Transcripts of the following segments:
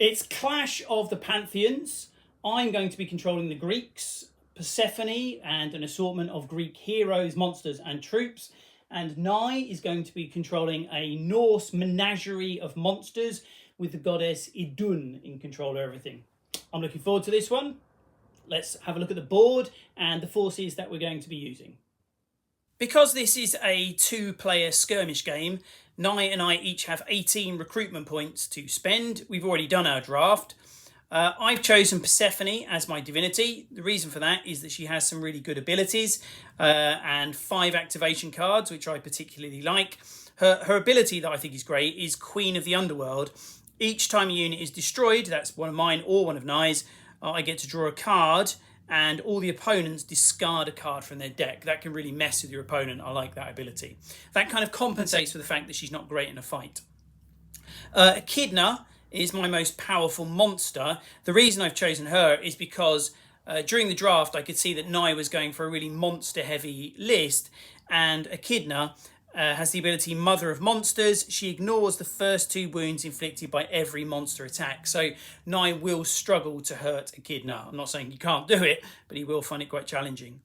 It's Clash of the Pantheons. I'm going to be controlling the Greeks, Persephone, and an assortment of Greek heroes, monsters, and troops. And Nye is going to be controlling a Norse menagerie of monsters with the goddess Idun in control of everything. I'm looking forward to this one. Let's have a look at the board and the forces that we're going to be using. Because this is a two-player skirmish game, Nye and I each have 18 recruitment points to spend. We've already done our draft. I've chosen Persephone as my divinity. The reason for that is that she has some really good abilities and 5 activation cards, which I particularly like. Her ability that I think is great is Queen of the Underworld. Each time a unit is destroyed, that's one of mine or one of Nye's, I get to draw a card, and all the opponents discard a card from their deck. That can really mess with your opponent. I like that ability. That kind of compensates for the fact that she's not great in a fight. Echidna is my most powerful monster. The reason I've chosen her is because during the draft I could see that Nye was going for a really monster heavy list, and Echidna has the ability Mother of Monsters. She ignores the first 2 wounds inflicted by every monster attack. So Nye will struggle to hurt Echidna. I'm not saying he can't do it, but he will find it quite challenging.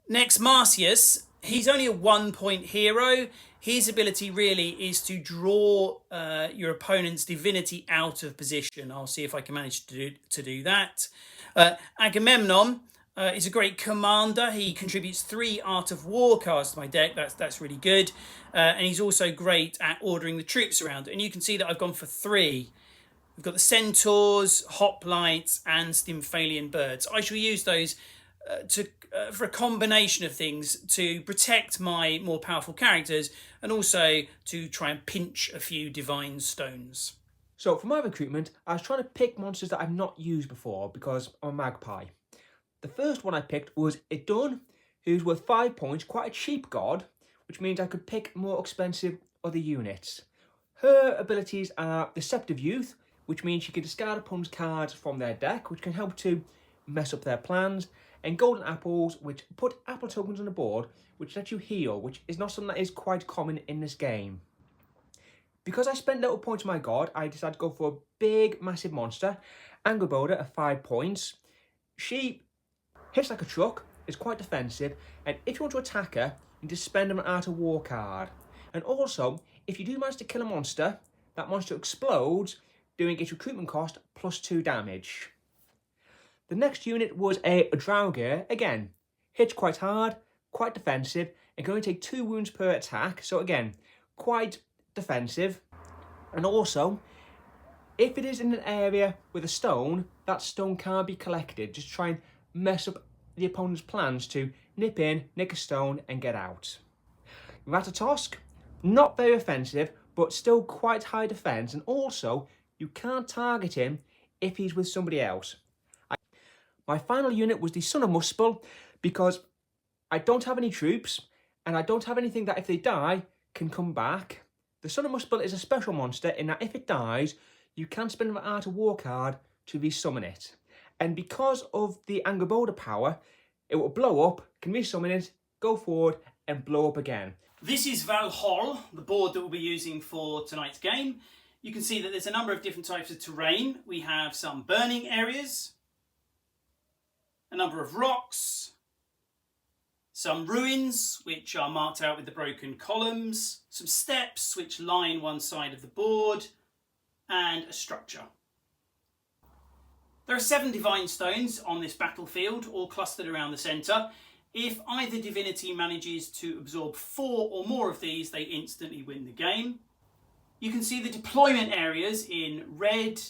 Next, Marcius. He's only a 1-point hero. His ability really is to draw your opponent's divinity out of position. I'll see if I can manage to do that. Agamemnon is a great commander. He contributes 3 Art of War cards to my deck. That's really good. And he's also great at ordering the troops around. And you can see that I've gone for 3. We've got the centaurs, hoplites, and stymphalian birds. I shall use those for a combination of things to protect my more powerful characters and also to try and pinch a few divine stones. So for my recruitment, I was trying to pick monsters that I've not used before because I'm a magpie. The first one I picked was Idun, who's worth 5 points, quite a cheap god, which means I could pick more expensive other units. Her abilities are Deceptive Youth, which means she can discard opponent's cards from their deck, which can help to mess up their plans, and Golden Apples, which put apple tokens on the board, which let you heal, which is not something that is quite common in this game. Because I spent little points on my god, I decided to go for a big, massive monster, Angerboda at 5 points. She hits like a truck, is quite defensive, and if you want to attack her, you need to spend an Art of War card. And also, if you do manage to kill a monster, that monster explodes, doing its recruitment cost plus 2 damage. The next unit was a Draugr, again, hits quite hard, quite defensive, and can only take 2 wounds per attack, so again, quite defensive. And also, if it is in an area with a stone, that stone can't be collected. Just try and mess up the opponent's plans to nip in, nick a stone, and get out. Ratatosk, not very offensive, but still quite high defense, and also you can't target him if he's with somebody else. My final unit was the Son of Muspel, because I don't have any troops, and I don't have anything that if they die can come back. The Son of Muspel is a special monster in that if it dies, you can spend an Art of War card to resummon it. And because of the Angerboda power, it will blow up, can resummon it, go forward, and blow up again. This is Valhall, the board that we'll be using for tonight's game. You can see that there's a number of different types of terrain. We have some burning areas, a number of rocks, some ruins, which are marked out with the broken columns, some steps which line one side of the board, and a structure. There are 7 divine stones on this battlefield, all clustered around the centre. If either divinity manages to absorb 4 or more of these, they instantly win the game. You can see the deployment areas in red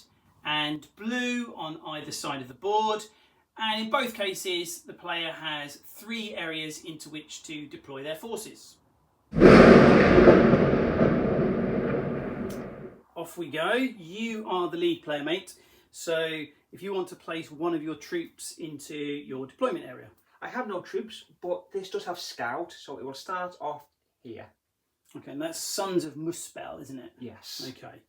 and blue on either side of the board. And in both cases, the player has 3 areas into which to deploy their forces. Off we go. You are the lead player, mate. So if you want to place one of your troops into your deployment area. I have no troops, but this does have scout, so it will start off here. Okay, and that's Sons of Muspel, isn't it? Yes. Okay.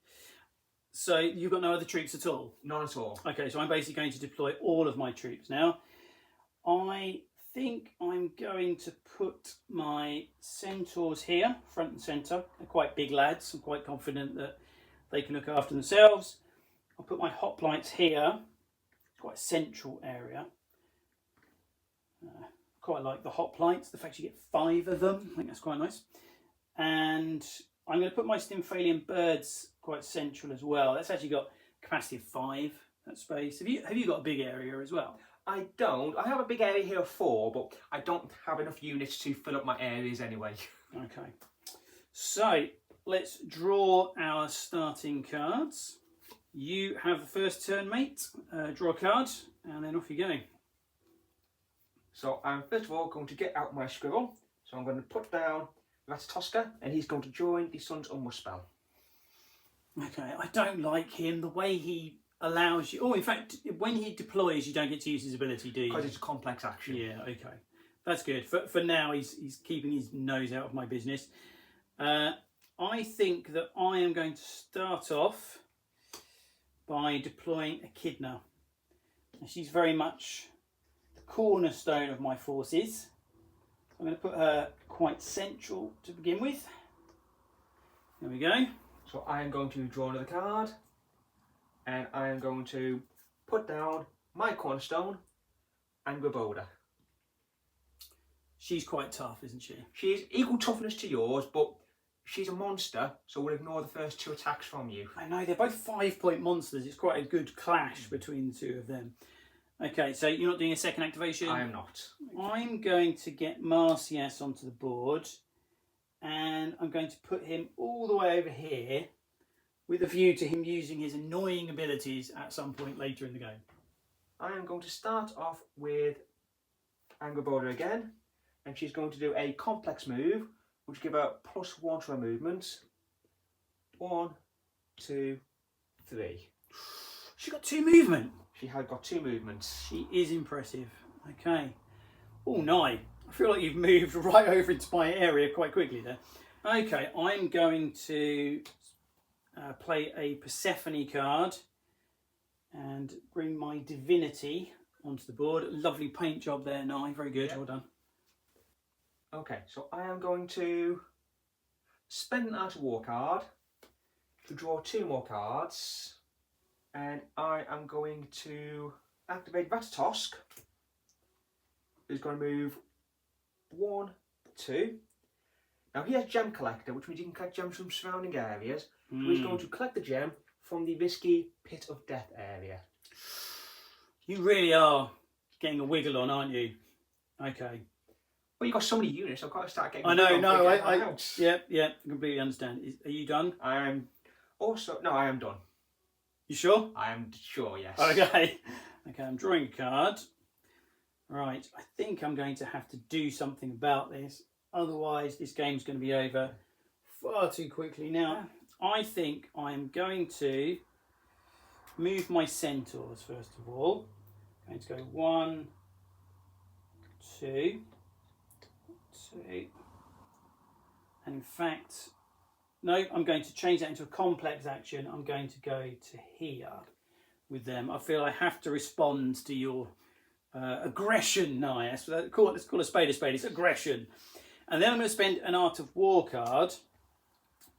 So you've got no other troops at all? None at all. Okay, so I'm basically going to deploy all of my troops now. I think I'm going to put my centaurs here, front and centre. They're quite big lads. I'm quite confident that they can look after themselves. put my hoplites here. It's quite a central area. Quite like the hoplites, the fact you get 5 of them. I think that's quite nice. And I'm going to put my Stymphalian birds quite central as well. That's actually got capacity of 5, that space. Have you got a big area as well? I don't. I have a big area here of 4, but I don't have enough units to fill up my areas anyway. Okay. So let's draw our starting cards. You have the first turn, mate. Draw a card, and then off you go. So I'm first of all going to get out my scribble. So I'm going to put down that's Tosca, and he's going to join the Sun's Unmust spell. Okay, I don't like him, the way he allows you... Oh, in fact, when he deploys, you don't get to use his ability, do you? Because it's a complex action. Yeah, okay. That's good. For now, he's keeping his nose out of my business. I think that I am going to start off by deploying Echidna. She's very much the cornerstone of my forces. I'm going to put her quite central to begin with. There we go. So I am going to draw another card, and I am going to put down my cornerstone, Angraboda. She's quite tough, isn't she? She's equal toughness to yours, but she's a monster, so we'll ignore the first 2 attacks from you. I know, they're both 5-point monsters. It's quite a good clash between the 2 of them. Okay, so you're not doing a second activation? I am not. I'm going to get Marcias onto the board, and I'm going to put him all the way over here with a view to him using his annoying abilities at some point later in the game. I am going to start off with Angraboda again, and she's going to do a complex move, which give her +1 to her movements. 1, 2, 3. She got 2 movement. She had got 2 movements. She is impressive. Okay. Oh, no. I feel like you've moved right over into my area quite quickly there. Okay, I'm going to play a Persephone card and bring my divinity onto the board. Lovely paint job there, Nye. Very good. Well done. Okay, so I am going to spend an Art of War card to draw 2 more cards. And I am going to activate Vatatosk, who's going to move 1, 2. Now he has Gem Collector, which means he can collect gems from surrounding areas. So he's going to collect the gem from the risky Pit of Death area. You really are getting a wiggle on, aren't you? Okay. Well, you've got so many units, I've got to start getting... I know, no, I completely understand. Are you done? I am also... No, I am done. You sure? I am sure, yes. Okay. Okay, I'm drawing a card. Right, I think I'm going to have to do something about this. Otherwise, this game's going to be over far too quickly. Now, I think I'm going to move my centaurs, first of all. I'm going to go 1, 2, 2. And in fact... No, I'm going to change that into a complex action. I'm going to go to here with them. I feel I have to respond to your aggression, Naya. So let's call a spade a spade. It's aggression. And then I'm going to spend an Art of War card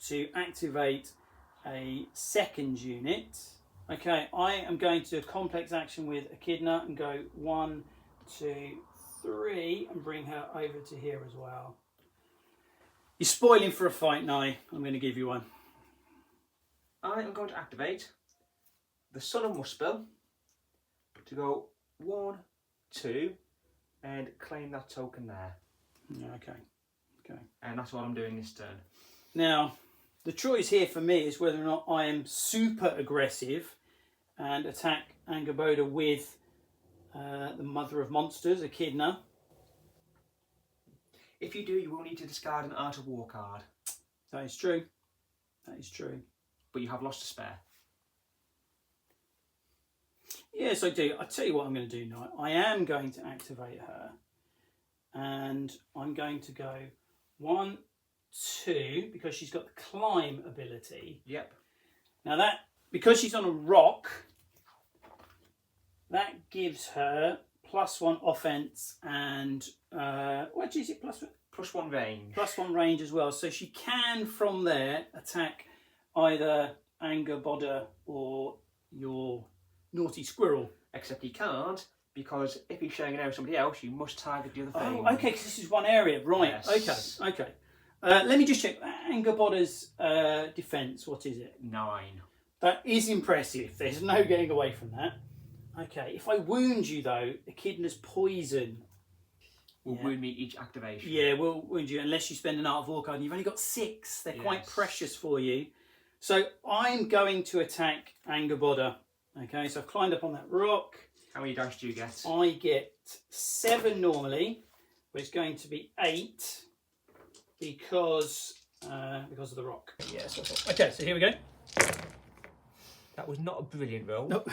to activate a second unit. Okay, I am going to do a complex action with Echidna and go 1, 2, 3 and bring her over to here as well. You're spoiling for a fight, Nye. I'm going to give you one. I am going to activate the Sun of Muspel to go 1, 2, and claim that token there. Yeah, okay. Okay. And that's what I'm doing this turn. Now, the choice here for me is whether or not I am super aggressive and attack Angraboda with the Mother of Monsters, Echidna. If you do, you will need to discard an Art of War card. That is true. That is true. But you have lost a spare. Yes, I do. I'll tell you what I'm going to do now. I am going to activate her. And I'm going to go 1, 2, because she's got the climb ability. Yep. Now that, because she's on a rock, that gives her +1 offense and what is it? +1 range. +1 range as well. So she can from there attack either Angraboda or your naughty squirrel. Except he can't, because if he's sharing it out with somebody else, you must target the other thing. Oh, okay, because this is one area, right? Yes. Okay. Let me just check. Angerboda's defense. What is it? 9. That is impressive. There's no getting away from that. Okay, if I wound you though, Echidna's poison Will wound me each activation. Yeah, will wound you unless you spend an Art of War card. And you've only got 6. They're quite precious for you. So I'm going to attack Angerboda. Okay, so I've climbed up on that rock. How many dice do you get? I get 7 normally, but it's going to be 8 because of the rock. Yes. Okay, so here we go. That was not a brilliant roll. Nope.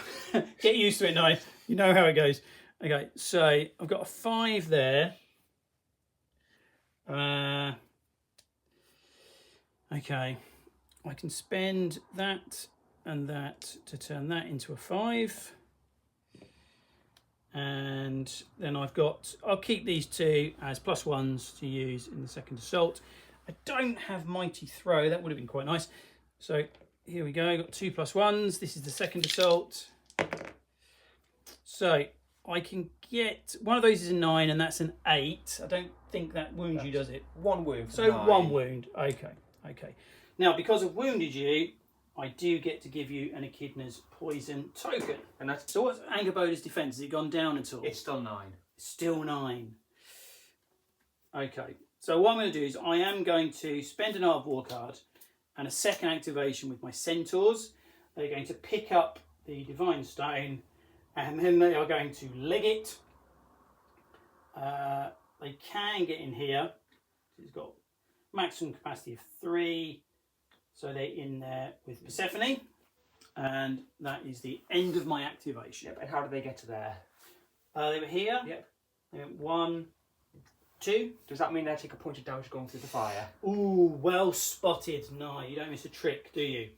Get used to it, Nye. You know how it goes. Okay, so I've got a 5 there. Okay, I can spend that and that to turn that into a 5. And then I'll keep these 2 as +1s to use in the second assault. I don't have Mighty Throw, that would have been quite nice. So here we go, got 2 +1s. This is the second assault. So I can get, one of those is a 9 and that's an 8. I don't think that wounds you, does it? 1 wound. So 1 wound, okay. Now because I've wounded you, I do get to give you an Echidna's poison token. And that's, So what's Angerboda's defense? Has it gone down at all? it's still 9. Still 9. Okay, so what I'm going to do is I am going to spend an Art of War card and a second activation with my centaurs. They're going to pick up the Divine Stone and then they are going to leg it. They can get in here. It's got maximum capacity of 3. So they're in there with Persephone. And that is the end of my activation. Yep. And how did they get to there? They were here. Yep. They went 1, 2. Does that mean they take a point of damage going through the fire? Ooh, well spotted. No, you don't miss a trick, do you?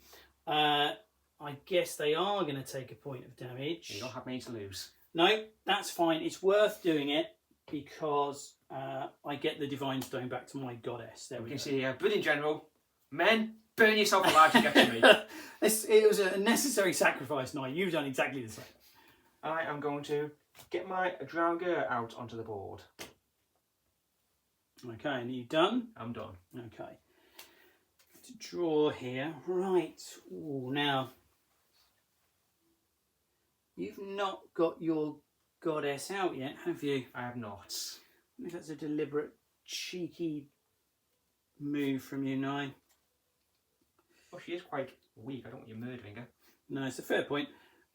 I guess they are going to take a point of damage. You don't have many to lose. No, that's fine. It's worth doing it because I get the Divine Stone back to my goddess. There we You go. can see here, brilliant general. Men, burn yourself alive to get to me. It was a necessary sacrifice, Nye. You've done exactly the same. I am going to get my Draugr out onto the board. Okay, and are you done? I'm done. Okay. To draw here. Right. Ooh, now, you've not got your goddess out yet, have you? I have not. I think that's a deliberate, cheeky move from you, Nye. Oh, she is quite weak. I don't want you murdering her. No, it's a fair point.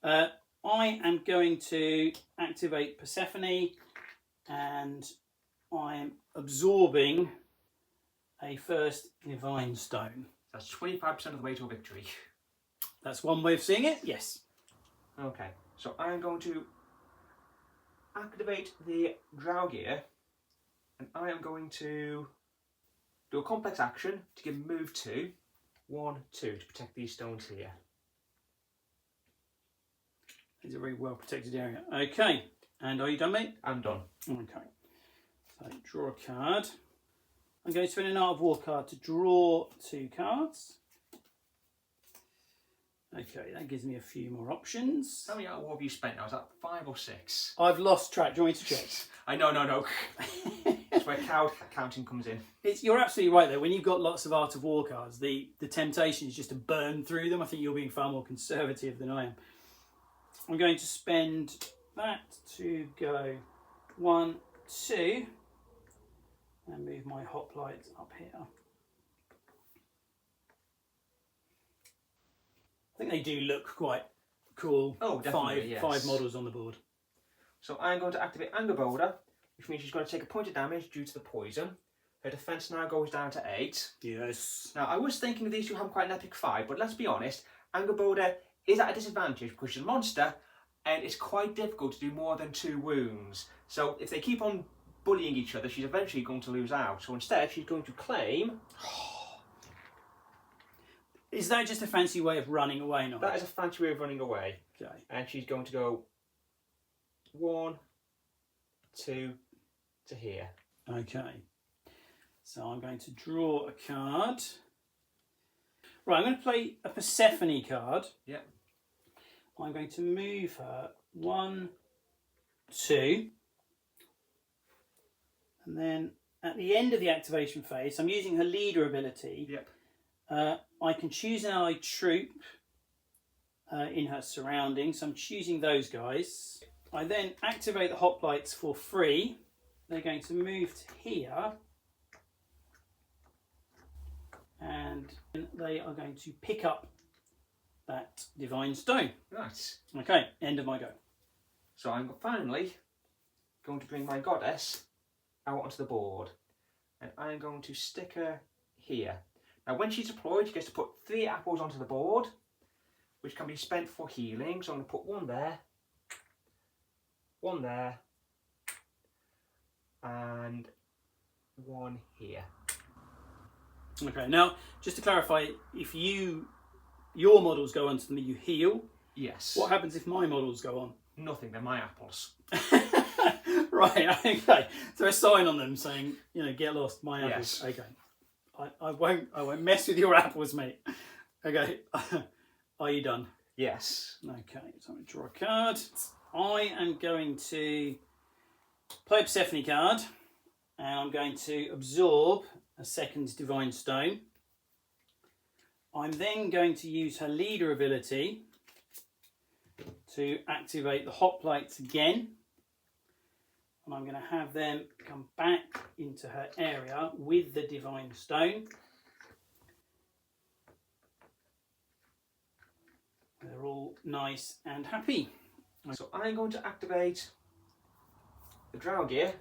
I am going to activate Persephone and I am absorbing a first Divine Stone. That's 25% of the way to a victory. That's one way of seeing it, yes. Okay, so I'm going to activate the Draugr and I am going to do a complex action to give move 2, 1, 2 to protect these stones here. It's a very well protected area. Okay, and are you done, mate? I'm done. Okay, so draw a card. I'm going to spend an Art of War card to draw 2 cards. Okay, that gives me a few more options. How many Art of War have you spent now? Is that 5 or 6? I've lost track. Do you want me to check? No. That's where card counting comes in. You're absolutely right though. When you've got lots of Art of War cards, the temptation is just to burn through them. I think you're being far more conservative than I am. I'm going to spend that to go 1, 2, and move my hoplites up here. I think they do look quite cool. Oh, definitely, yes. 5 models on the board. So I'm going to activate Angerboda, which means she's going to take a point of damage due to the poison. Her defense now goes down to 8. Yes. Now, I was thinking these two have quite an epic fight, but let's be honest, Angerboda is at a disadvantage because she's a monster and it's quite difficult to do more than 2 wounds. So if they keep on bullying each other, she's eventually going to lose out. So instead, she's going to claim... Is that just a fancy way of running away now? That is a fancy way of running away. Okay. And she's going to go 1, 2 to here. Okay. So I'm going to draw a card. Right, I'm going to play a Persephone card. Yep. I'm going to move her 1, 2, and then at the end of the activation phase, I'm using her leader ability. Yep. I can choose an allied troop in her surroundings. So I'm choosing those guys. I then activate the hoplites for free. They're going to move to here. And they are going to pick up that divine stone. Nice. Okay, end of my go. So I'm finally going to bring my goddess out onto the board. And I'm going to stick her here. Now when she's deployed, she gets to put 3 apples onto the board, which can be spent for healing. So I'm going to put 1 there, 1 there, and 1 here. Okay, now just to clarify, if your models go onto them, you heal. Yes. What happens if my models go on? Nothing, they're my apples. Right, okay. So a sign on them saying, get lost, my apples. Yes. Okay. I won't mess with your apples, mate. Okay. Are you done? Yes. Okay, so I'm going to draw a card. I am going to play a Persephone card, and I'm going to absorb a second divine stone. I'm then going to use her leader ability to activate the hoplites again. And I'm going to have them come back into her area with the divine stone. They're all nice and happy. So I'm going to activate the drow gear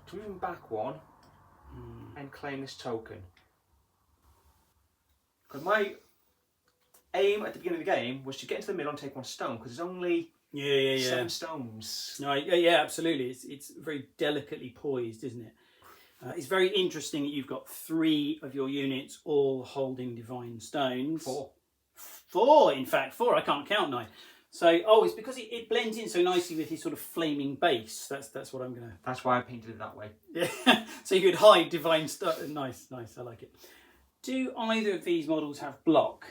to move him back 1 and claim this token. Because my aim at the beginning of the game was to get into the middle and take 1 stone, because there's only 7 stones. No, yeah, absolutely. It's very delicately poised, isn't it? It's very interesting that you've got 3 of your units all holding divine stones. 4, in fact, 4. I can't count now. So, it's because it blends in so nicely with his sort of flaming base. That's what I'm gonna. That's why I painted it that way. Yeah. So you could hide divine stuff. Nice. I like it. Do either of these models have block?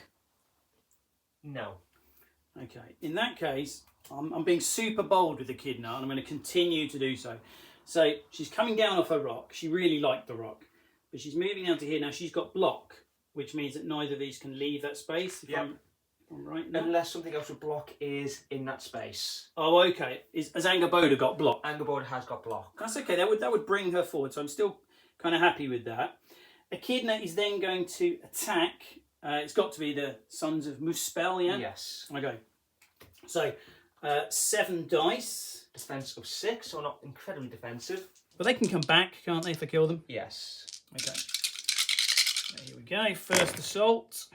No. Okay. In that case, I'm being super bold with the Echidna, and I'm going to continue to do so. So she's coming down off her rock. She really liked the rock, but she's moving down to here now. She's got block, which means that neither of these can leave that space. If I'm right now. Unless something else with block is in that space. Oh, okay. Has Angerboda got block? Angerboda has got block. That's okay. That would bring her forward. So I'm still kind of happy with that. Echidna is then going to attack. It's got to be the Sons of Muspel, yeah? Yes. Okay. So 7 dice. Defense of 6, so not incredibly defensive. But they can come back, can't they, if I kill them? Yes. Okay. Here we go. First assault.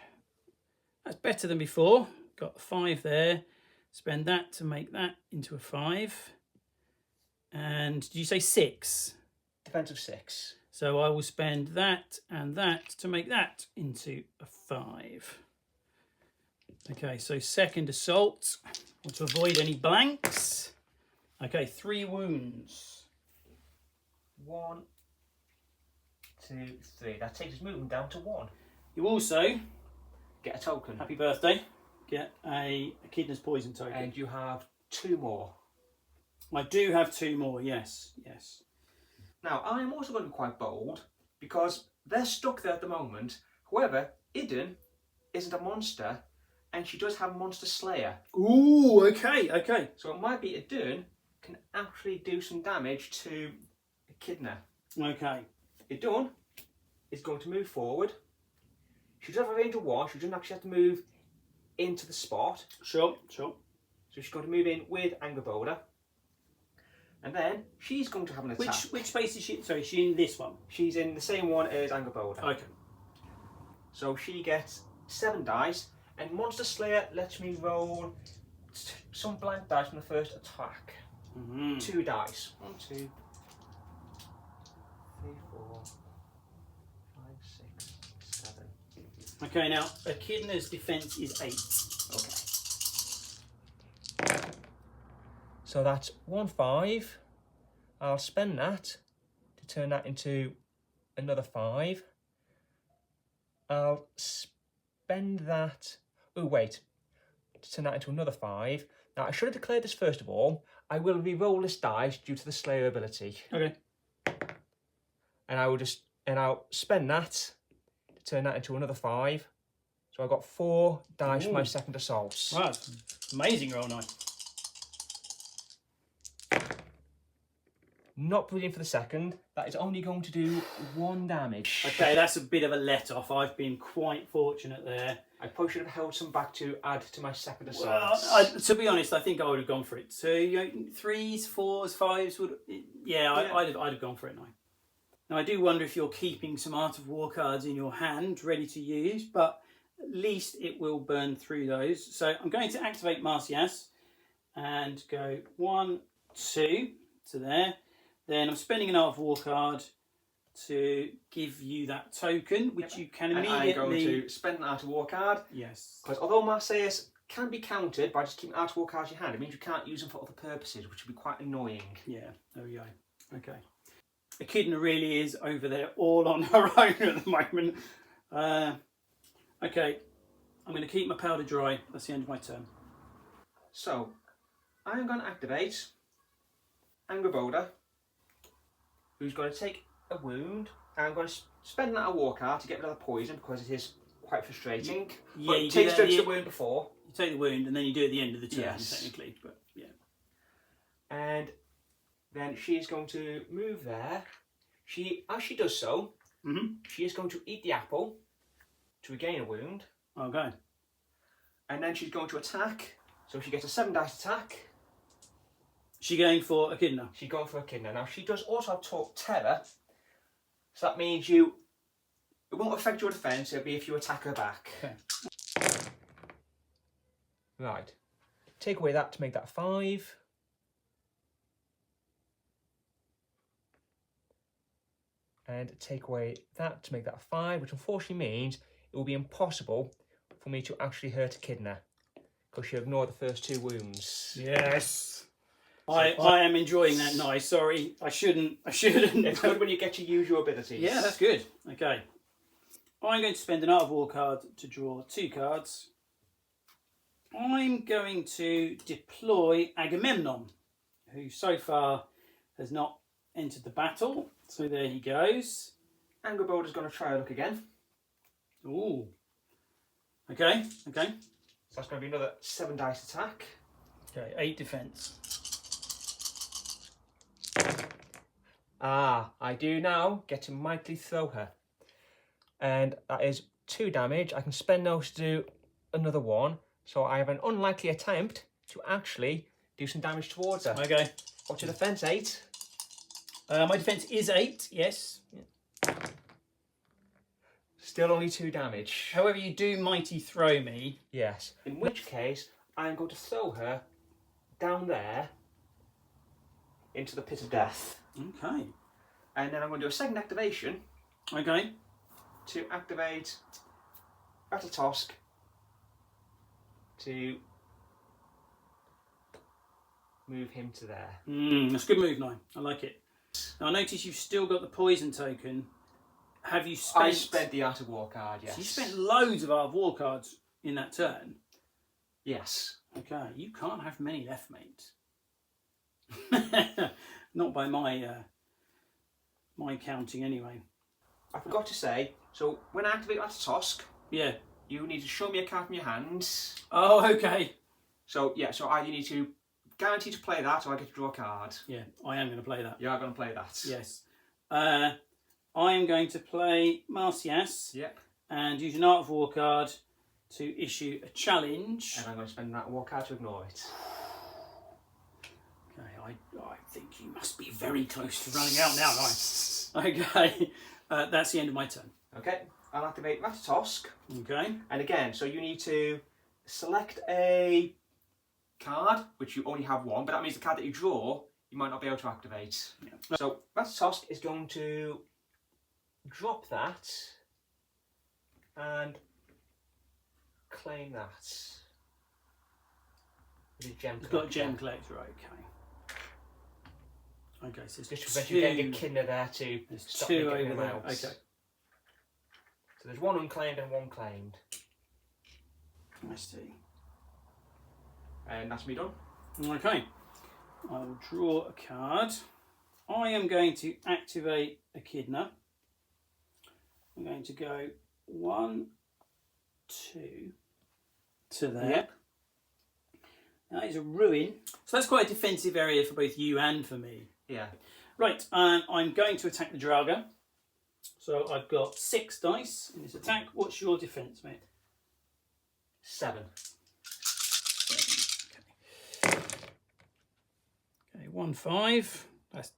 That's better than before. Got a 5 there. Spend that to make that into a 5. And did you say 6? Defense of 6. So I will spend that and that to make that into a 5. Okay, so second assault. Want to avoid any blanks. Okay, 3 wounds. 1, 2, 3. That takes his movement down to 1. You also get a token. Happy birthday. Get a Echidna's poison token. And you have 2 more. I do have 2 more, yes. Now, I am also going to be quite bold, because they're stuck there at the moment. However, Idun isn't a monster, and she does have Monster Slayer. Ooh, okay. So it might be Idun can actually do some damage to Echidna. Okay. Idun is going to move forward. She does have a range of 1. She doesn't actually have to move into the spot. Sure. So she's going to move in with Angerboda. And then she's going to have an attack. Which space is she? Sorry, is she in this one? She's in the same one as Angerboda. Okay. So she gets 7 dice, and Monster Slayer lets me roll some blank dice from the first attack. 2 dice. 1, 2, 3, 4, 5, 6, 7. Okay, now Echidna's defense is 8. Okay. So that's 1 5. I'll spend that to turn that into another 5. I'll spend that. Oh wait, to turn that into another 5. Now, I should have declared this first of all. I will re-roll this dice due to the Slayer ability. Okay. And I'll spend that to turn that into another 5. So I got 4 dice for my second assault. Wow, amazing roll, nice. Not brilliant for the second. That is only going to do 1 damage. Okay, that's a bit of a let-off. I've been quite fortunate there. I probably should have held some back to add to my second assault. Well, to be honest, I think I would have gone for it. So, 3s, 4s, 5s would... Yeah, I'd have gone for it now. Now, I do wonder if you're keeping some Art of War cards in your hand, ready to use, but at least it will burn through those. So I'm going to activate Marcias and go 1, 2 to there. Then I'm spending an Art of War card to give you that token, which you can immediately... And I'm going to spend an Art of War card. Yes. Because although Marcias can be countered by just keeping Art of War cards in your hand, it means you can't use them for other purposes, which would be quite annoying. Yeah, there we go. Okay. Echidna really is over there all on her own at the moment. Okay, I'm going to keep my powder dry. That's the end of my turn. So, I'm going to activate Angerboda, who's going to take a wound. I'm going to spend that war card to get rid of the poison because it is quite frustrating. Yeah, but you take do the wound before. You take the wound and then you do it at the end of the turn, Yes. technically. But yeah. And then she's going to move there. As she does so, she is going to eat the apple to regain a wound. Okay. And then she's going to attack. So she gets a 7 dice attack. She going for Echidna? She's going for Echidna. Now she does also have terror. So that means it won't affect your defence, it'll be if you attack her back. Okay. Right. Take away that to make that 5. And take away that to make that 5, which unfortunately means it will be impossible for me to actually hurt Echidna because she'll ignore the first 2 wounds. Yes. I am enjoying that knife. Sorry, I shouldn't. It's good when you get to use your abilities. Yeah, that's good. Okay. I'm going to spend an Art of War card to draw 2 cards. I'm going to deploy Agamemnon, who so far has not entered the battle. So there he goes. Angerboda's going to try a look again. Ooh. Okay. So that's going to be another 7 dice attack. Okay, 8 defence. I do now get to mightily throw her. And that is 2 damage. I can spend those to do another 1. So I have an unlikely attempt to actually do some damage towards her. Okay. What's your defence, 8? My defence is 8, yes. Still only 2 damage. However, you do mighty throw me. Yes. In which case, I'm going to throw her down there into the pit of death. Okay. And then I'm going to do a second activation. Okay. To activate Ratatosk to move him to there. That's a good move, Nine. I like it. Now, I notice you've still got the poison token. Have you spent... I spent the Art of War card, yes. So you spent loads of Art of War cards in that turn? Yes. Okay, you can't have many left, mate. Not by my counting, anyway. I forgot to say, so when I activate Ratatosk, yeah, you need to show me a card from your hands. Oh, okay. So, yeah, so either you need to guarantee to play that or I get to draw a card. Yeah, I am going to play that. You are going to play that. Yes. I am going to play Marcias. Yep. And use an Art of War card to issue a challenge. And I'm going to spend that war card to ignore it. Okay, I think you must be very close to running out now, Nice. Okay, that's the end of my turn. Okay, I'll activate Ratatosk. Okay. And again, so you need to select a card, which you only have 1, but that means the card that you draw, you might not be able to activate. Yeah. So Ratatosk is going to drop that and claim that. With a gem It's got a gem collector, right, okay. Okay, so just prevent you getting a Echidna there to stop 2 me over getting them there. out. Okay. So there's 1 unclaimed and 1 claimed. I see. And that's me done. Okay, I will draw a card. I am going to activate Echidna. I'm going to go 1, 2 to there. Yep. That is a ruin. So that's quite a defensive area for both you and for me. Yeah. Right, and I'm going to attack the Draugr. So I've got 6 dice in this attack. What's your defense, mate? 7. Okay, 1, 5. That's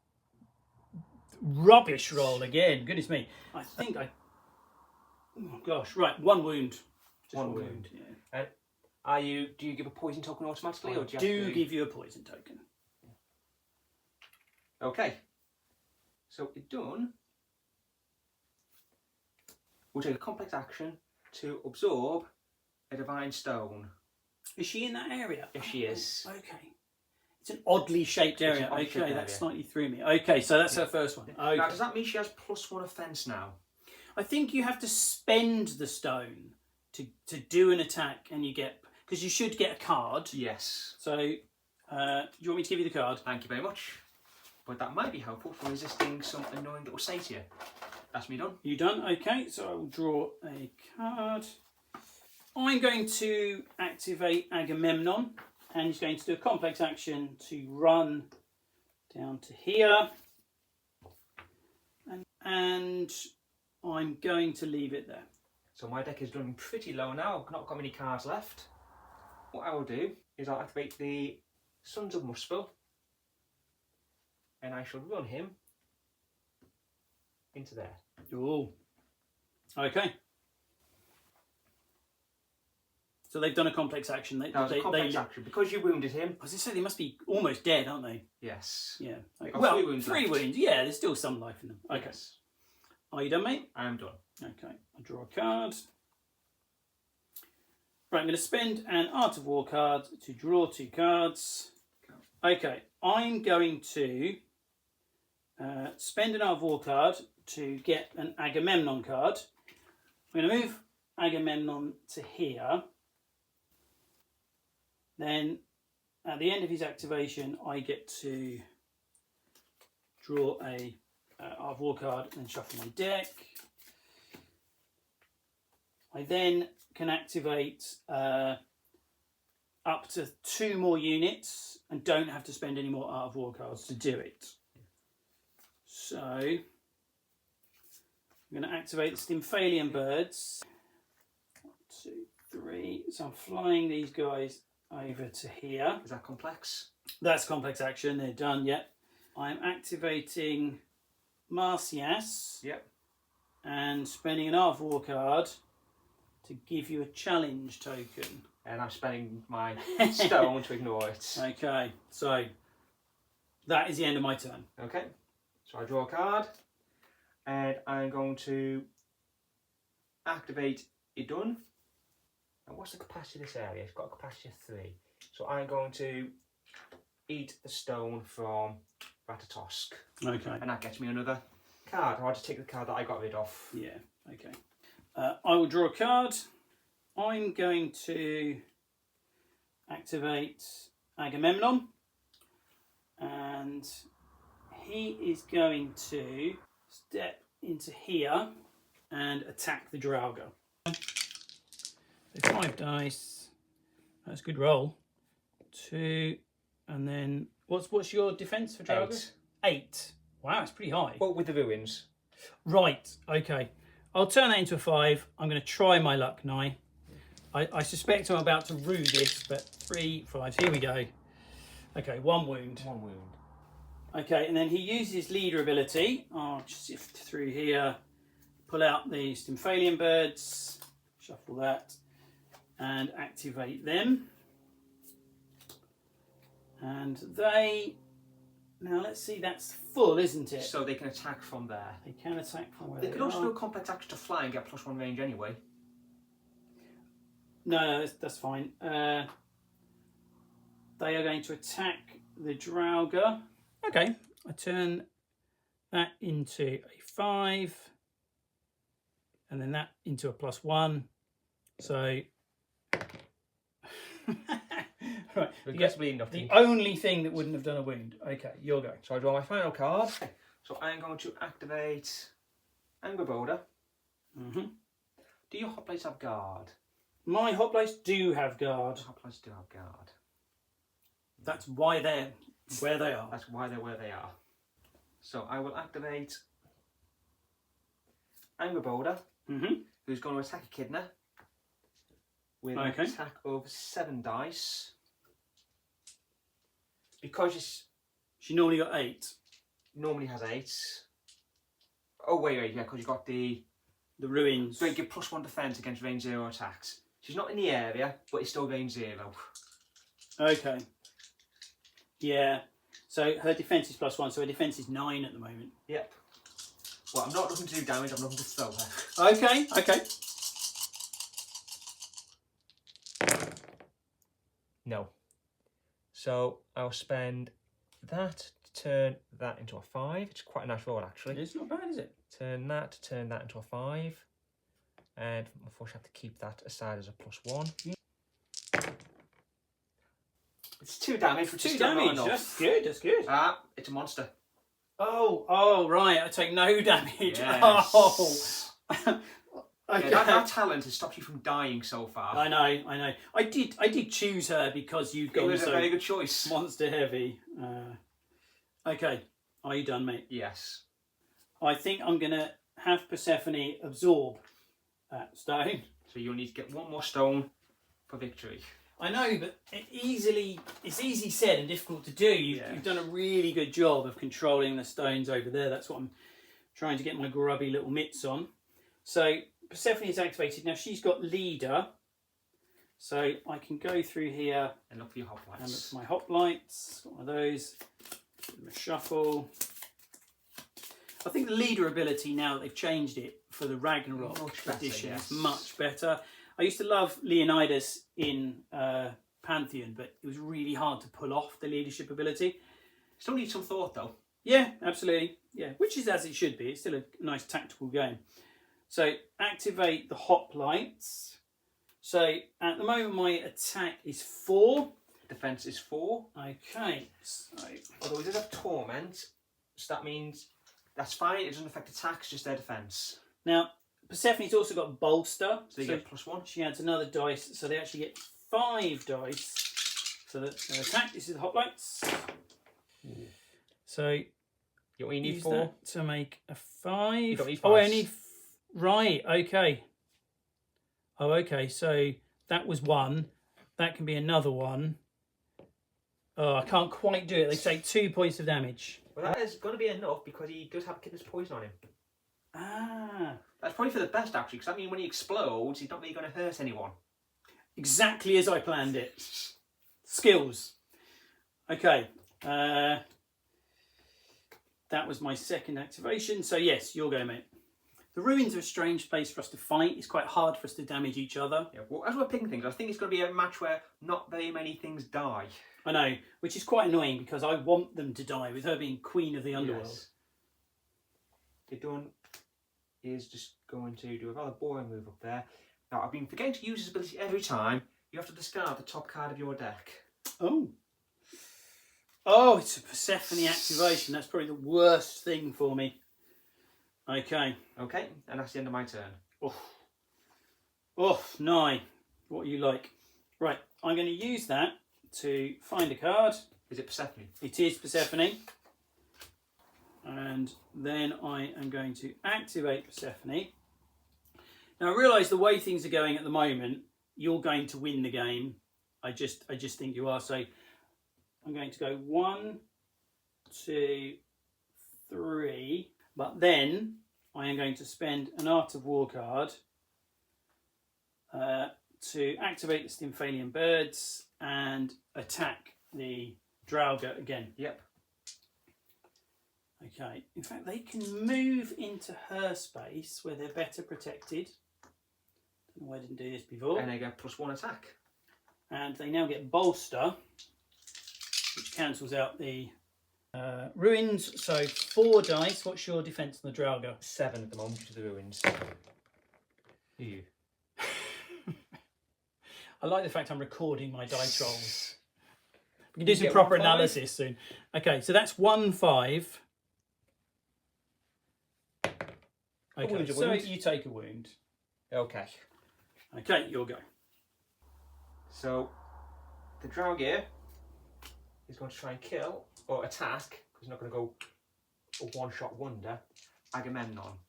rubbish roll again. Goodness me. I think I... Oh, gosh. Right, 1 wound. Just One wound. Yeah. Do you give a poison token automatically? I or do you do have to... give you a poison token. Okay. So Idun will take a complex action to absorb a divine stone. Is she in that area? Yes, she is. Okay. It's an oddly shaped area. oddly shaped Okay, area. that slightly threw me. Okay, so that's her first one. Okay. Now, does that mean she has +1 offence now? I think you have to spend the stone to do an attack, and you get... Because you should get a card. Yes. So, do you want me to give you the card? Thank you very much. But that might be helpful for resisting some annoying little satyr. That's me done. You done? Okay, so I will draw a card. I'm going to activate Agamemnon, and he's going to do a complex action to run down to here. And I'm going to leave it there. So my deck is running pretty low now. I've not got many cards left. What I will do is I'll activate the Sons of Muspel, and I shall run him into there. Oh, okay. So they've done a complex action. That was a complex action. Because you wounded him. I was going to say, they must be almost dead, aren't they? Yes. Yeah. Okay. Got Well, 3 wounds three left. wounds. Yeah, there's still some life in them. Okay. Yes. Are you done, mate? I am done. Okay. I draw a card. Right, I'm going to spend an Art of War card to draw 2 cards. Okay. I'm going to spend an Art of War card to get an Agamemnon card. I'm going to move Agamemnon to here. Then, at the end of his activation, I get to draw a Art of War card and shuffle my deck. I then can activate up to 2 more units and don't have to spend any more Art of War cards to do it. So, I'm going to activate the Stymphalian birds. 1, 2, 3. So I'm flying these guys over to here. Is that complex? That's complex action. They're done. Yep. I'm activating Marcias. Yep. And spending an Art of War card to give you a challenge token. And I'm spending my stone to ignore it. Okay. So that is the end of my turn. Okay. So I draw a card, and I'm going to activate Idun. And what's the capacity of this area? It's got a capacity of 3. So I'm going to eat the stone from Ratatosk. Okay. And that gets me another card. I'll just take the card that I got rid of. Yeah. Okay. I will draw a card. I'm going to activate Agamemnon. And he is going to step into here and attack the Draugr. So 5 dice. That's a good roll. 2, and then what's your defense for Draugr? 8. Wow, it's pretty high. Well, with the ruins. Right. Okay. I'll turn that into a 5. I'm going to try my luck now. I suspect I'm about to rue this, but 3 5s. Here we go. Okay, 1 wound. 1 wound. Okay, and then he uses his leader ability. I'll just sift through here, pull out the Stymphalian birds, shuffle that, and activate them. And they... Now, let's see, that's full, isn't it? So they can attack from there. They can attack from where They they could also are. do a complex action to fly and get +1 range anyway. No, that's fine. They are going to attack the Draugr. Okay, I turn that into a 5, and then that into a +1. So Right. Regrettably nothing. The only thing that wouldn't have done a wound. Okay, you'll go. So I draw my final card. So I'm going to activate Angry Boulder. Mm-hmm. Do your hoplites have guard? My hoplites do have guard. Hoplites do have guard. That's why they're where they are. That's why they're where they are. So I will activate Angry Boulder, who's going to attack Echidna with an attack of 7 dice. Because she normally got 8. Normally has 8. Oh wait, yeah, because you got the ruins. So you get +1 defense against range 0 attacks. She's not in the area, but it's still range 0. Okay. Yeah. So her defense is +1, so her defense is 9 at the moment. Yep. Well, I'm not looking to do damage, I'm looking to throw her. Okay, okay. No. So I'll spend that to turn that into a 5. It's quite a nice roll, actually. It's not bad, is it? Turn that into a 5. And unfortunately, I have to keep that aside as a +1. It's 2 damage, which is still not enough. That's good, that's good. It's a monster. Oh, right. I take no damage. Yes. Oh. Okay. Yeah, that talent has stopped you from dying so far. I know. I did choose her because you've gone It was so a very good choice. monster heavy. Okay, are you done, mate? Yes. I think I'm gonna have Persephone absorb that stone. So you'll need to get 1 more stone for victory. I know, but it's easy said and difficult to do. You've done a really good job of controlling the stones over there. That's what I'm trying to get my grubby little mitts on. So Persephone is activated. Now she's got leader. So I can go through here and look for your hoplites. And look for my hoplites. Got one of those. Give them a shuffle. I think the leader ability, now that they've changed it for the Ragnarok edition, is much better. I used to love Leonidas in Pantheon, but it was really hard to pull off the leadership ability. Still needs some thought, though. Yeah, absolutely. Yeah, which is as it should be. It's still a nice tactical game. So activate the hoplites. So at the moment my attack is 4. Defense is 4. Okay. So although we did have torment, so that means that's fine. It doesn't affect attacks, just their defense. Now Persephone's also got bolster. So you get +1. She adds another dice, so they actually get 5 dice. So that their attack. This is the hoplites. So you only need use 4 that to make a 5. You don't need 5. Oh, I need. Right. Okay. Oh, okay. So that was 1. That can be another 1. Oh, I can't quite do it. They take 2 points of damage. Well, that is going to be enough because he does have Echidna's poison on him. Ah. That's probably for the best, actually, because that means when he explodes, he's not really going to hurt anyone. Exactly as I planned it. Skills. Okay. That was my second activation. So yes, you'll go, mate. The ruins are a strange place for us to fight. It's quite hard for us to damage each other. Yeah, well, as we're picking things, I think it's going to be a match where not very many things die. I know, which is quite annoying because I want them to die, with her being queen of the underworld. Yes. Idun is just going to do a rather boring move up there. Now, I've been forgetting to use this ability every time. You have to discard the top card of your deck. Oh. Oh, it's a Persephone activation. That's probably the worst thing for me. Okay. Okay, and that's the end of my turn. Oh. Oh, nigh. What you like. Right, I'm going to use that to find a card. Is it Persephone? It is Persephone. And then I am going to activate Persephone. Now I realise the way things are going at the moment, you're going to win the game. I just think you are. So I'm going to go 1, 2, 3. But then I am going to spend an Art of War card to activate the Stymphalian birds and attack the Draugr again. Yep. Okay. In fact, they can move into her space where they're better protected. Don't know why I didn't do this before. And they get +1 attack. And they now get bolster, which cancels out the ruins. So 4 dice. What's your defense on the Draugr? 7 at the moment due to the ruins. I like the fact I'm recording my dice rolls. We can do some get proper 1-5. analysis soon. Okay, so that's 1-5. Okay, wound's a so wound. you take a wound. Okay. Okay, you'll go. So the Draugr is going to try and kill or attack, because he's not going to go a one-shot wonder, Agamemnon.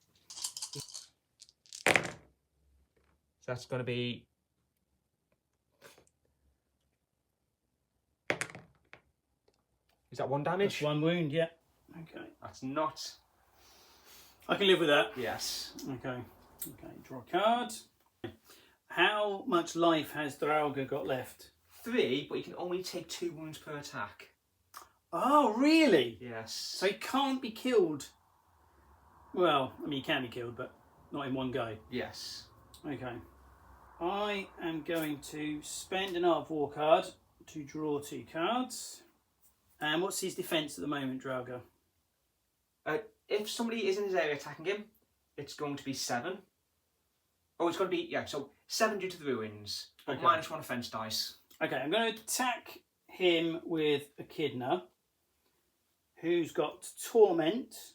So that's going to be... Is that 1 damage? That's 1 wound, yeah. Okay. That's not... I can live with that. Yes. Okay. Okay, draw a card. How much life has Draugr got left? 3, but you can only take 2 wounds per attack. Oh, really? Yes. So he can't be killed. Well, I mean, he can be killed, but not in one go. Yes. Okay. I am going to spend an Art of War card to draw 2 cards. And what's his defence at the moment, Draugr? If somebody is in his area attacking him, it's going to be 7. Oh, it's going to be, yeah, so 7 due to the ruins, but Okay. -1 offence dice. Okay, I'm going to attack him with Echidna, who's got Torment.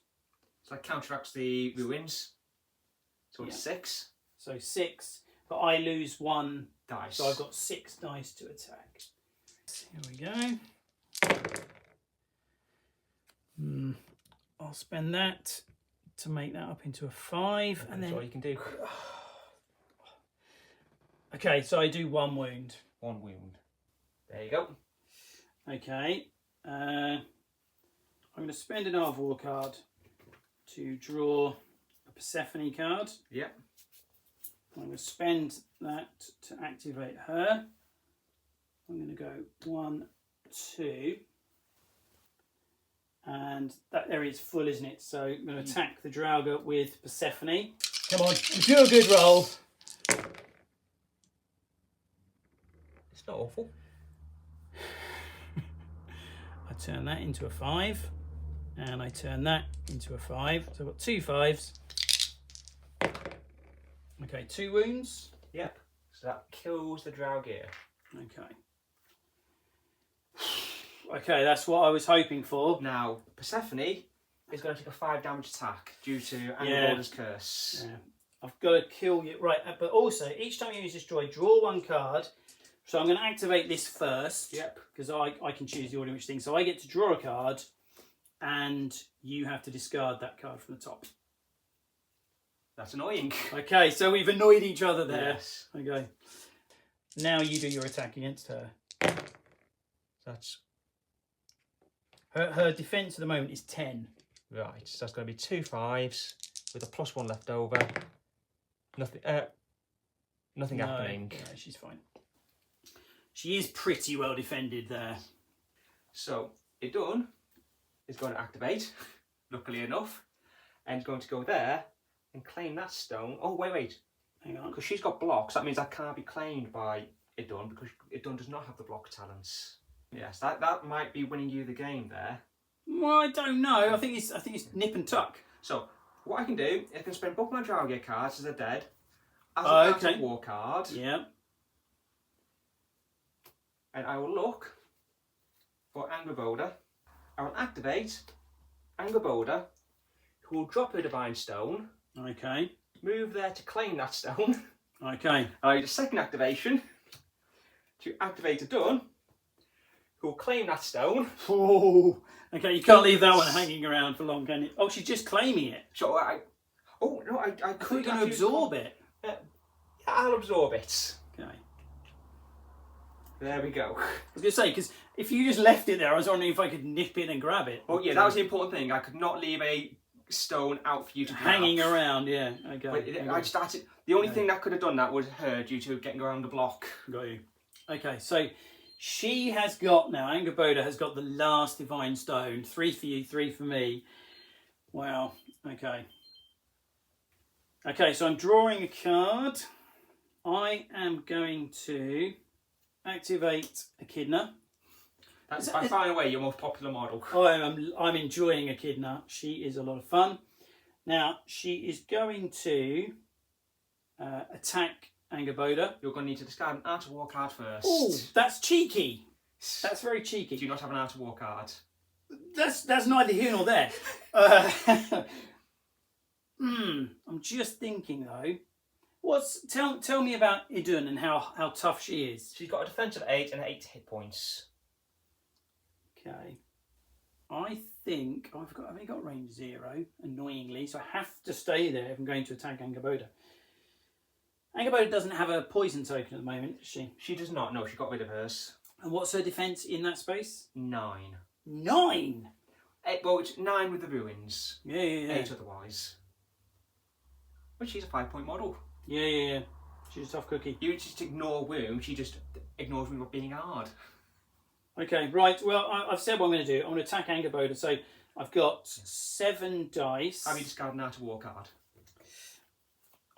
So that counteracts the ruins. So it's Yeah. 6 So 6, but I lose 1, dice. so I've got 6 dice to attack. Here we go. I'll spend that to make that up into a 5, and That's then all you can do. okay, so I do 1 wound. 1 wound. There you go. Okay, I'm going to spend an Art of War card to draw a Persephone card. Yep. I'm going to spend that to activate her. I'm going to go 1, 2. And that area is full, isn't it? So I'm going to attack the Draugr with Persephone. Come on, do a good roll. It's not awful. I turn that into a 5. And I turn that into a 5. So I've got 2 5s. Okay, 2 wounds. Yep. So that kills the Draugr. Okay. Okay, that's what I was hoping for. Now, Persephone is going to take a 5 damage attack due to Angleborder's curse. Yeah. I've got to kill you. Right, but also, each time you use Destroy, draw 1 card. So I'm going to activate this first. Yep. Because I can choose the order in which thing. So I get to draw a card, and you have to discard that card from the top. That's annoying. Okay, so we've annoyed each other there. Yes. Okay. Now you do your attack against her. That's Her defence at the moment is 10. right. So that's going to be 2 5s with a +1 left over. Nothing. Nothing happening. No, she's fine. She is pretty well defended there. So Idun is going to activate, luckily enough, and is going to go there and claim that stone. Oh wait. Hang on. Because she's got blocks, that means that can't be claimed by Idun because Idun does not have the block talents. Yes, that might be winning you the game there. Well, I don't know. I think it's nip and tuck. So what I can do, I can spend both my Draugr cards as they're dead, as an Oh, Art okay. of War card, Yeah. and I will look for Angleborder. I will activate Angleborder, who will drop her Divine Stone, Okay. move there to claim that stone. Okay. I need a second activation to activate Idun, who will claim that stone. Oh. Okay, you can't leave that one hanging around for long, can you? Oh, she's just claiming it. So I You're could going to absorb it. Yeah, I'll absorb it. Okay. There we go. I was going to say, because if you just left it there, I was wondering if I could nip it and grab it. Oh yeah, that was the important thing. I could not leave a stone out for you to grab. Hanging around, yeah. Okay. But I started. The only thing that could have done that was her due to getting around the block. Got you. Okay, so she has got now, Angleborder has got the last Divine Stone. 3 for you, 3 for me. Wow. Okay. Okay, so I'm drawing a card. I am going to activate Echidna. That's by far and away your most popular model. I'm enjoying Echidna. She is a lot of fun. Now, she is going to attack Angleborder. You're going to need to discard an Art of War card first. Oh, that's cheeky. That's very cheeky. Do you not have an Art of War card? That's neither here nor there. I'm just thinking though. Tell me about Idun and how tough she is. She's got a defense of 8 and 8 hit points. Okay. I think I've only got range 0, annoyingly, so I have to stay there if I'm going to attack Angerboda. Angerboda doesn't have a poison token at the moment, does she? She does not. No, she got rid of hers. And what's her defense in that space? 9. 9. Well, it's 9 with the ruins. Yeah. 8 otherwise. But she's a 5-point model. Yeah. She's a tough cookie. You just ignore wound. She just ignores me for being hard. Okay, right. Well, I've said what I'm going to do. I'm going to attack Angerboda. So I've got 7 dice. Have you discarded an Art of War card?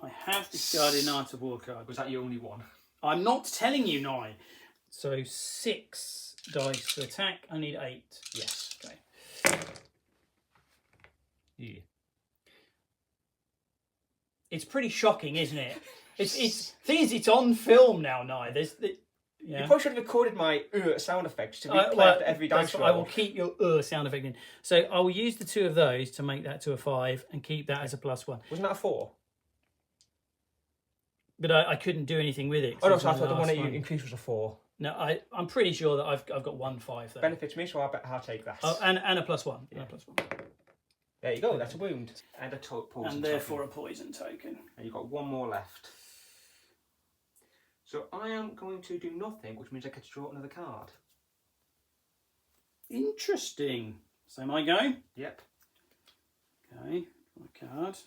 I have discarded an Art of War card. Was that your only one? I'm not telling you, Nye. So 6 dice to attack. I need 8. Yes. Okay. Yeah. It's pretty shocking, isn't it? Thing is, it's on film now, Nye. You probably should have recorded my sound effects to replay after every dice roll. I will keep your sound effect in. So I will use the 2 of those to make that to a 5 and keep that as a +1. Wasn't that a 4? But I couldn't do anything with it. Oh no, so I thought the one that you increased was a 4. No, I'm pretty sure that I've got 1 5 there. Benefits me, so I'll take that. Oh, and a +1. Yeah. And a +1. There you go, that's a wound. And a poison and therefore token. A poison token. And you've got 1 more left. So I am going to do nothing, which means I get to draw another card. Interesting. So my go? Yep. Okay, my card.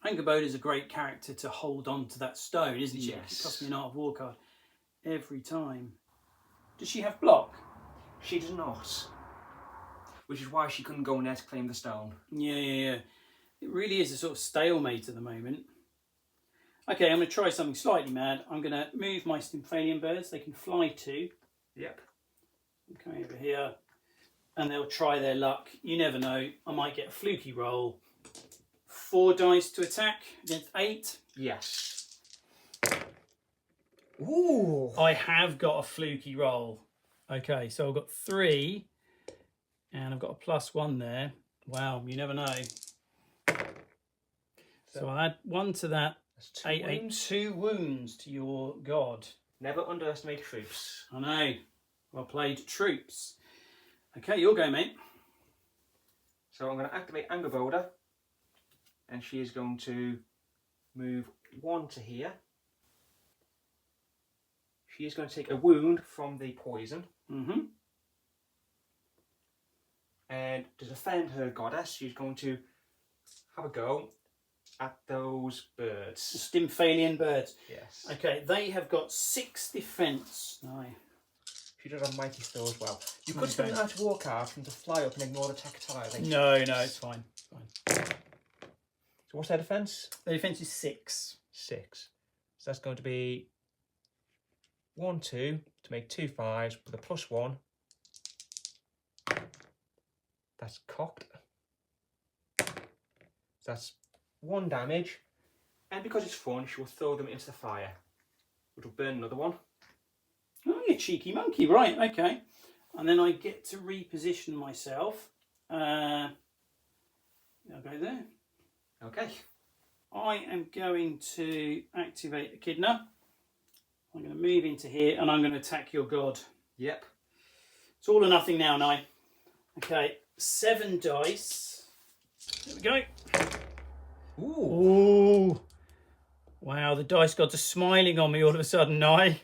Angerboda is a great character to hold on to that stone, isn't she? Yes. It costs me an Art of War card every time. Does she have block? She does not. Which is why she couldn't go in there to claim the stone. Yeah. It really is a sort of stalemate at the moment. Okay, I'm going to try something slightly mad. I'm going to move my Stymphalian birds. They can fly 2. Yep. I'm coming over here. And they'll try their luck. You never know. I might get a fluky roll. 4 dice to attack against 8. Yes. Ooh. I have got a fluky roll. Okay, so I've got 3. And I've got a +1 there. Wow, you never know. So I'll add 1 to that. 2 wounds to your god. Never underestimate troops. I know. Well played, troops. Okay, your go, mate. So I'm going to activate Angerboda. And she is going to move 1 to here. She is going to take a wound from the poison. Mm-hmm. And to defend her goddess, she's going to have a go at those birds. The Stymphalian birds. Yes. Okay, they have got 6 defence. No. She does have mighty still as well. You could spend an Art of War card for them to fly up and ignore the tactile. No, it's fine. So what's their defence? Their defence is 6. 6. So that's going to be 1, 2 to make 2 5s with a +1. That's cocked. So that's 1 damage. And because it's fun, she will throw them into the fire, which will burn another one. Oh, you cheeky monkey. Right, okay. And then I get to reposition myself. I'll go there. Okay. I am going to activate Echidna. I'm going to move into here and I'm going to attack your god. Yep. It's all or nothing now, Nye. Okay, 7 dice. There we go. Ooh. Wow, the dice gods are smiling on me all of a sudden, Nye.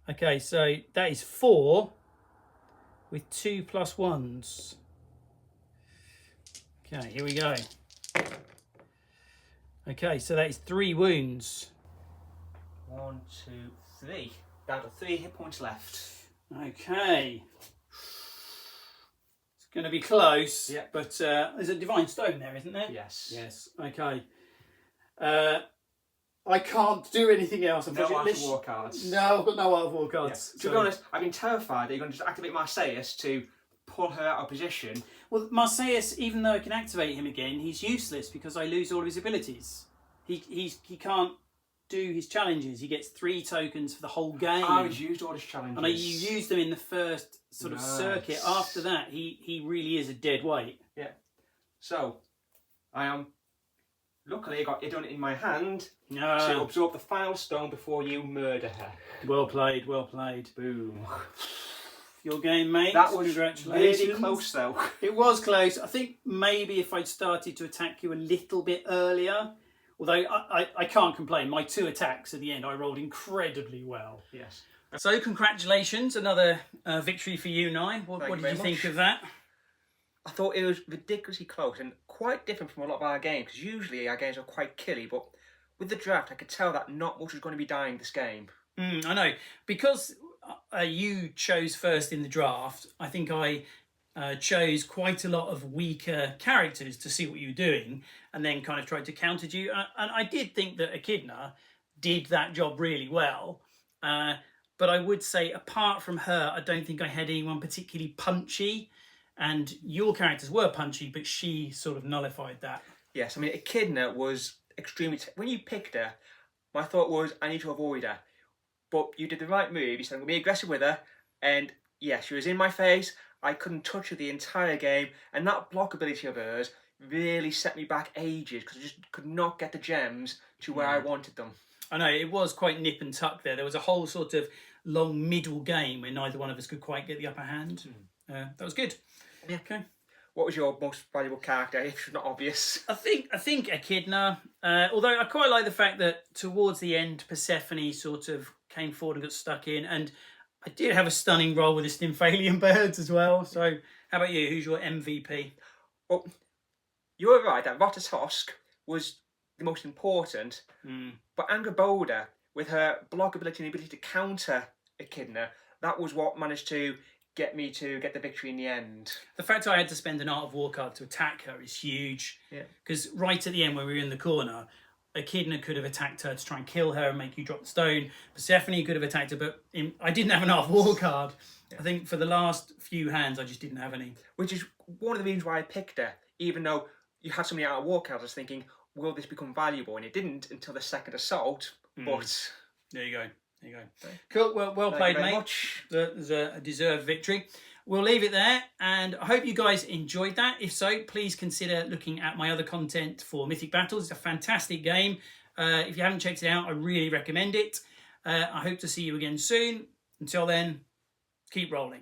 Okay, so that is 4 with 2 +1s. Okay, here we go. Okay, so that is 3 wounds. 1, 2, 3. Down to 3 hit points left. Okay. It's going to be close. Yep. But there's a divine stone there, isn't there? Yes. Yes. Okay. I can't do anything else. No Art of War cards. No, I've got no Art of War cards. Yeah. To be honest, I've been terrified that you're going to just activate Marseilles to pull her out of position. Well, Marseilles, even though I can activate him again, he's useless because I lose all of his abilities. He can't do his challenges, he gets 3 tokens for the whole game. Oh, he's used all his challenges. And you use them in the first sort of circuit. After that, he really is a dead weight. Yeah. So, luckily I got Idun in my hand to absorb the final stone before you murder her. Well played, well played. Boom. Your game, mate. That was Congratulations. really close, though. It was close. I think maybe if I'd started to attack you a little bit earlier, although I can't complain. My 2 attacks at the end, I rolled incredibly well. Yes. So congratulations, another victory for you, Nye. What did you think of that? I thought it was ridiculously close and quite different from a lot of our games, because usually our games are quite killy, but with the draft I could tell that not much was going to be dying this game. I know. Because you chose first in the draft, I think I chose quite a lot of weaker characters to see what you were doing, and then kind of tried to counter you. And I did think that Echidna did that job really well. But I would say, apart from her, I don't think I had anyone particularly punchy. And your characters were punchy, but she sort of nullified that. Yes, I mean, Echidna was extremely... When you picked her, my thought was, I need to avoid her. But you did the right move. You said, I'm going to be aggressive with her. And yeah, she was in my face. I couldn't touch her the entire game. And that block ability of hers really set me back ages, because I just could not get the gems to where I wanted them. I know, it was quite nip and tuck there. There was a whole sort of long middle game where neither one of us could quite get the upper hand. That was good. Yeah. Okay. What was your most valuable character, if it's not obvious? I think Echidna, although I quite like the fact that towards the end Persephone sort of came forward and got stuck in, and I did have a stunning roll with the Stymphalian birds as well. So how about you? Who's your MVP? Well, you're right that Rototosk was the most important, but Angraboda, with her block ability and the ability to counter Echidna, that was what managed to get me to get the victory in the end. The fact I had to spend an Art of War card to attack her is huge. Yeah. Because right at the end, when we were in the corner, Echidna could have attacked her to try and kill her and make you drop the stone. Persephone could have attacked her, but I didn't have an Art of War card. Yeah. I think for the last few hands, I just didn't have any. Which is one of the reasons why I picked her, even though you had so many Art of War cards. I was thinking, will this become valuable? And it didn't until the second assault, but... There you go. There you go. Cool. Well played, mate. Much. There's a deserved victory. We'll leave it there, and I hope you guys enjoyed that. If so, please consider looking at my other content for Mythic Battles. It's a fantastic game. If you haven't checked it out, I really recommend it. I hope to see you again soon. Until then, keep rolling.